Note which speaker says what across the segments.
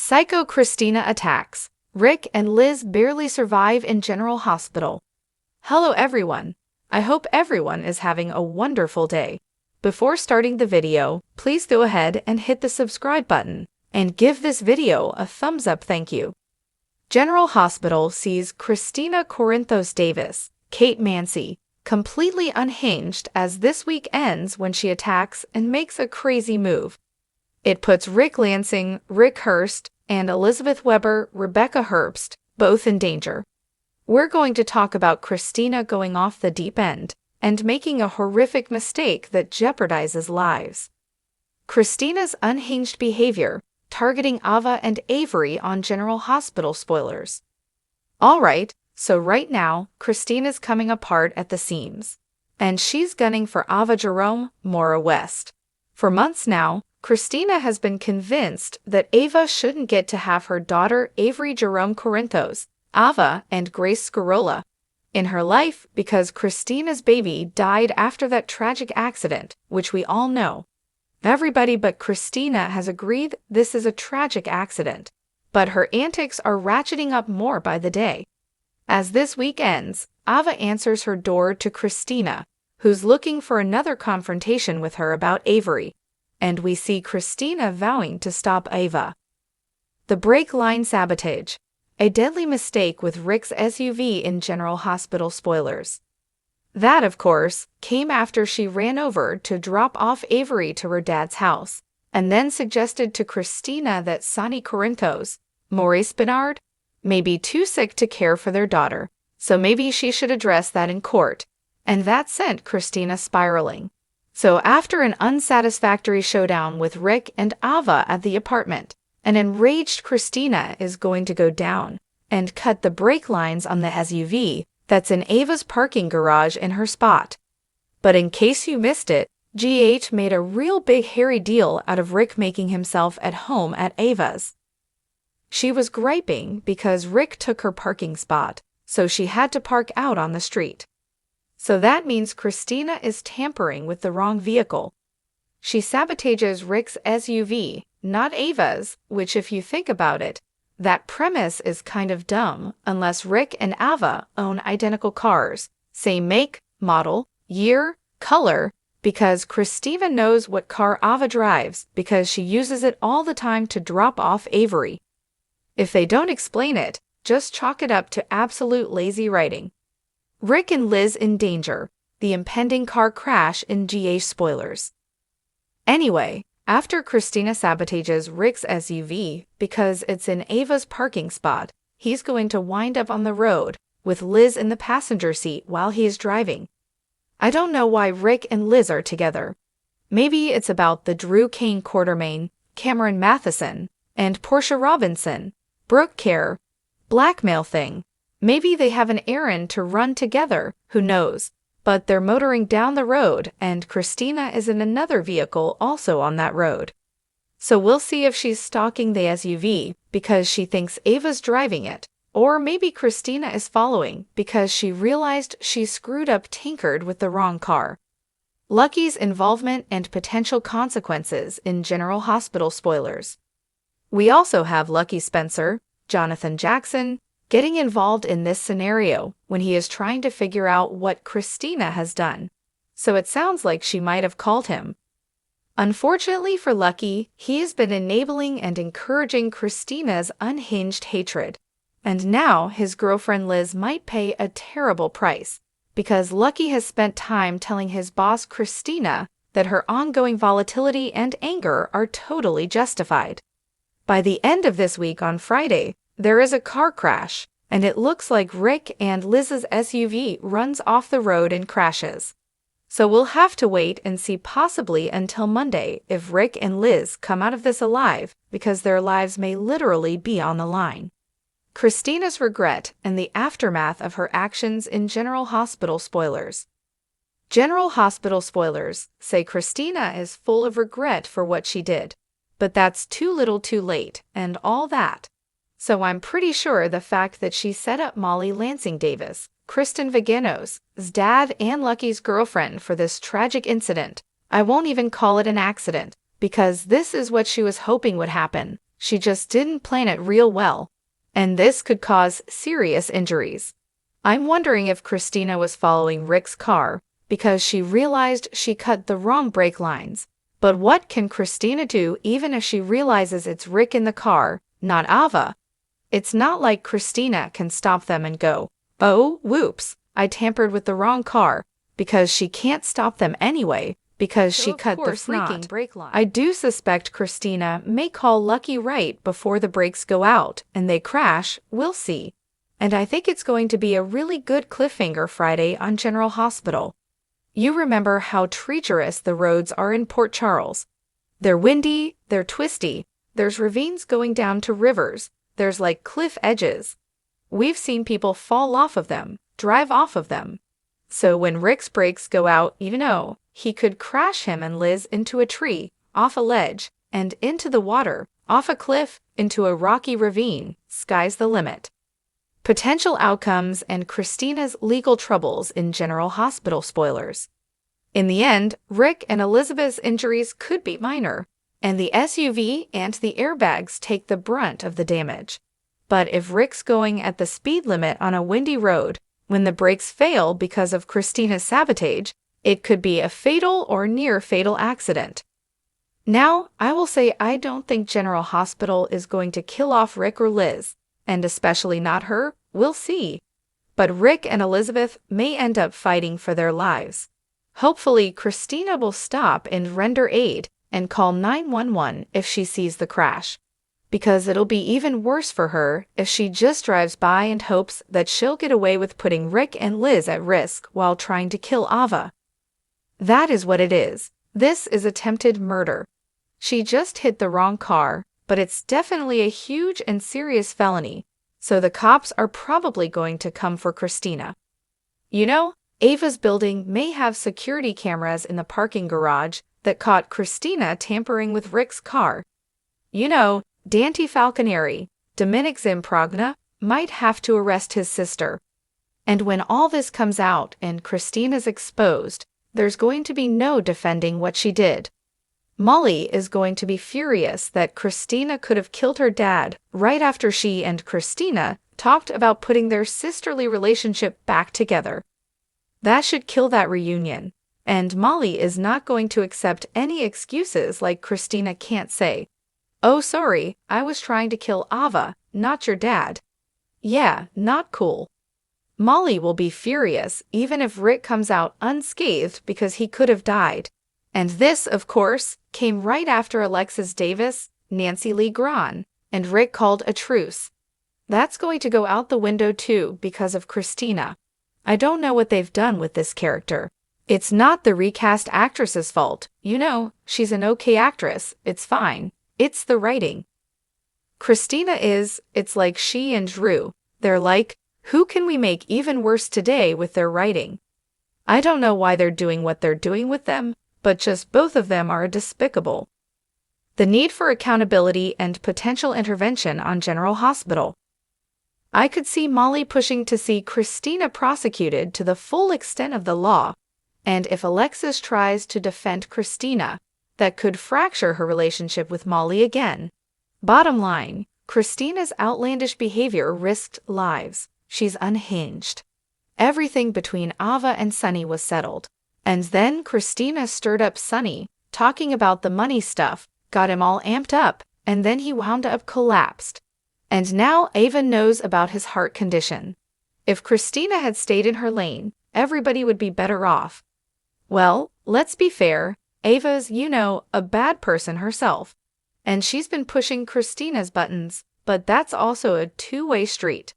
Speaker 1: Psycho Kristina attacks. Rick and Liz barely survive in General Hospital. Hello everyone. I hope everyone is having a wonderful day. Before starting the video, please go ahead and hit the subscribe button and give this video a thumbs up, thank you. General Hospital sees Kristina Corinthos Davis, Kate Mansi, completely unhinged as this week ends when she attacks and makes a crazy move. It puts Rick Lansing, Rick Hurst, and Elizabeth Weber, Rebecca Herbst, both in danger. We're going to talk about Kristina going off the deep end and making a horrific mistake that jeopardizes lives. Kristina's unhinged behavior, targeting Ava and Avery on General Hospital spoilers. Alright, so right now, Kristina's coming apart at the seams. And she's gunning for Ava Jerome, Maura West. For months now, Kristina has been convinced that Ava shouldn't get to have her daughter Avery Jerome Corinthos, Ava, and Grace Scarola in her life because Kristina's baby died after that tragic accident, which we all know. Everybody but Kristina has agreed this is a tragic accident, but her antics are ratcheting up more by the day. As this week ends, Ava answers her door to Kristina, who's looking for another confrontation with her about Avery, and we see Kristina vowing to stop Ava. The brake line sabotage. A deadly mistake with Rick's SUV in General Hospital spoilers. That, of course, came after she ran over to drop off Avery to her dad's house, and then suggested to Kristina that Sonny Corinthos, Maurice Bernard, may be too sick to care for their daughter, so maybe she should address that in court, and that sent Kristina spiraling. So after an unsatisfactory showdown with Rick and Ava at the apartment, an enraged Kristina is going to go down and cut the brake lines on the SUV that's in Ava's parking garage in her spot. But in case you missed it, GH made a real big hairy deal out of Rick making himself at home at Ava's. She was griping because Rick took her parking spot, so she had to park out on the street. So that means Kristina is tampering with the wrong vehicle. She sabotages Rick's SUV, not Ava's, which if you think about it, that premise is kind of dumb unless Rick and Ava own identical cars, same make, model, year, color, because Kristina knows what car Ava drives because she uses it all the time to drop off Avery. If they don't explain it, just chalk it up to absolute lazy writing. Rick and Liz in danger, the impending car crash in GH spoilers. Anyway, after Kristina sabotages Rick's SUV because it's in Ava's parking spot, he's going to wind up on the road with Liz in the passenger seat while he is driving. I don't know why Rick and Liz are together. Maybe it's about the Drew Kane Quartermain, Cameron Matheson, and Portia Robinson, Brooke Kerr, blackmail thing. Maybe they have an errand to run together, who knows? But they're motoring down the road and Kristina is in another vehicle also on that road. So we'll see if she's stalking the SUV because she thinks Ava's driving it, or maybe Kristina is following because she realized she screwed up tinkered with the wrong car. Lucky's involvement and potential consequences in General Hospital spoilers. We also have Lucky Spencer, Jonathan Jackson, getting involved in this scenario when he is trying to figure out what Kristina has done. So it sounds like she might have called him. Unfortunately for Lucky, he has been enabling and encouraging Kristina's unhinged hatred. And now his girlfriend Liz might pay a terrible price because Lucky has spent time telling his boss Kristina that her ongoing volatility and anger are totally justified. By the end of this week on Friday, there is a car crash, and it looks like Rick and Liz's SUV runs off the road and crashes. So we'll have to wait and see possibly until Monday if Rick and Liz come out of this alive because their lives may literally be on the line. Kristina's regret and the aftermath of her actions in General Hospital spoilers. General Hospital spoilers say Kristina is full of regret for what she did, but that's too little too late and all that. So I'm pretty sure the fact that she set up Molly Lansing Davis, Kristen Vigenos's dad and Lucky's girlfriend for this tragic incident, I won't even call it an accident, because this is what she was hoping would happen, She just didn't plan it real well. And this could cause serious injuries. I'm wondering if Kristina was following Rick's car because she realized she cut the wrong brake lines. But what can Kristina do even if she realizes it's Rick in the car, not Ava? It's not like Kristina can stop them and go, "Oh, whoops, I tampered with the wrong car," because she can't stop them anyway because she cut the freaking brake line. I do suspect Kristina may call Lucky right before the brakes go out and they crash. We'll see. And I think it's going to be a really good cliffhanger Friday on General Hospital. You remember how treacherous the roads are in Port Charles. They're windy, they're twisty, there's ravines going down to rivers, there's like cliff edges. We've seen people fall off of them, drive off of them. So when Rick's brakes go out, he could crash him and Liz into a tree, off a ledge, and into the water, off a cliff, into a rocky ravine. Sky's the limit. Potential outcomes and Kristina's legal troubles in General Hospital spoilers. In the end, Rick and Elizabeth's injuries could be minor, and the SUV and the airbags take the brunt of the damage. But if Rick's going at the speed limit on a windy road, when the brakes fail because of Kristina's sabotage, it could be a fatal or near-fatal accident. Now, I will say I don't think General Hospital is going to kill off Rick or Liz, and especially not her. We'll see. But Rick and Elizabeth may end up fighting for their lives. Hopefully, Kristina will stop and render aid and call 911 if she sees the crash. Because it'll be even worse for her if she just drives by and hopes that she'll get away with putting Rick and Liz at risk while trying to kill Ava. That is what it is. This is attempted murder. She just hit the wrong car, but it's definitely a huge and serious felony, so the cops are probably going to come for Kristina. Ava's building may have security cameras in the parking garage that caught Kristina tampering with Rick's car. Dante Falconeri, Dominic Zimprogna, might have to arrest his sister. And when all this comes out and Kristina's exposed, there's going to be no defending what she did. Molly is going to be furious that Kristina could have killed her dad right after she and Kristina talked about putting their sisterly relationship back together. That should kill that reunion, and Molly is not going to accept any excuses like Kristina can't say, "Oh, sorry, I was trying to kill Ava, not your dad." Yeah, not cool. Molly will be furious even if Rick comes out unscathed because he could have died. And this, of course, came right after Alexis Davis, Nancy Lee Grahn, and Rick called a truce. That's going to go out the window too because of Kristina. I don't know what they've done with this character. It's not the recast actress's fault. She's an okay actress. It's fine. It's the writing. Kristina it's like she and Drew. They're like, who can we make even worse today with their writing? I don't know why they're doing what they're doing with them, but just both of them are despicable. The need for accountability and potential intervention on General Hospital. I could see Molly pushing to see Kristina prosecuted to the full extent of the law, and if Alexis tries to defend Kristina, that could fracture her relationship with Molly again. Bottom line, Kristina's outlandish behavior risked lives. She's unhinged. Everything between Ava and Sunny was settled. And then Kristina stirred up Sunny, talking about the money stuff, got him all amped up, and then he wound up collapsed. And now Ava knows about his heart condition. If Kristina had stayed in her lane, everybody would be better off. Well, let's be fair, Ava's, a bad person herself. And she's been pushing Kristina's buttons, but that's also a two-way street.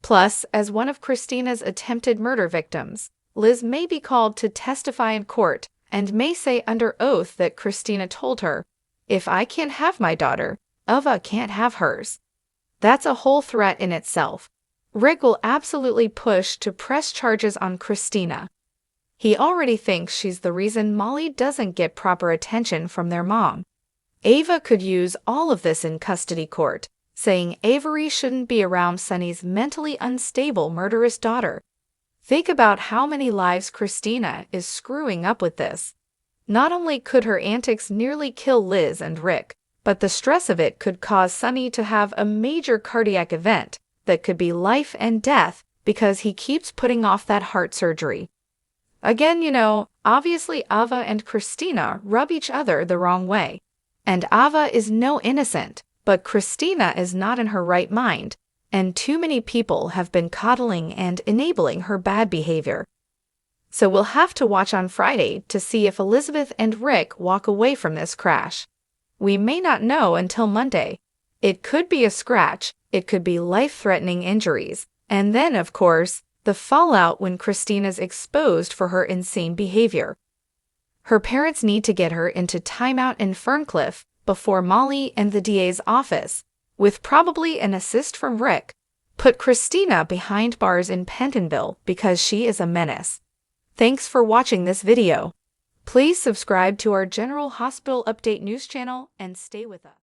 Speaker 1: Plus, as one of Kristina's attempted murder victims, Liz may be called to testify in court and may say under oath that Kristina told her, "If I can't have my daughter, Ava can't have hers." That's a whole threat in itself. Rick will absolutely push to press charges on Kristina. He already thinks she's the reason Molly doesn't get proper attention from their mom. Ava could use all of this in custody court, saying Avery shouldn't be around Sunny's mentally unstable murderous daughter. Think about how many lives Kristina is screwing up with this. Not only could her antics nearly kill Liz and Rick, but the stress of it could cause Sonny to have a major cardiac event that could be life and death because he keeps putting off that heart surgery. Again, obviously Ava and Kristina rub each other the wrong way. And Ava is no innocent, but Kristina is not in her right mind, and too many people have been coddling and enabling her bad behavior. So we'll have to watch on Friday to see if Elizabeth and Rick walk away from this crash. We may not know until Monday. It could be a scratch, it could be life-threatening injuries, and then, of course, the fallout when Kristina's exposed for her insane behavior. Her parents need to get her into timeout in Ferncliff before Molly and the DA's office, with probably an assist from Rick. Put Kristina behind bars in Pentonville because she is a menace. Thanks for watching this video. Please subscribe to our General Hospital Update news channel and stay with us.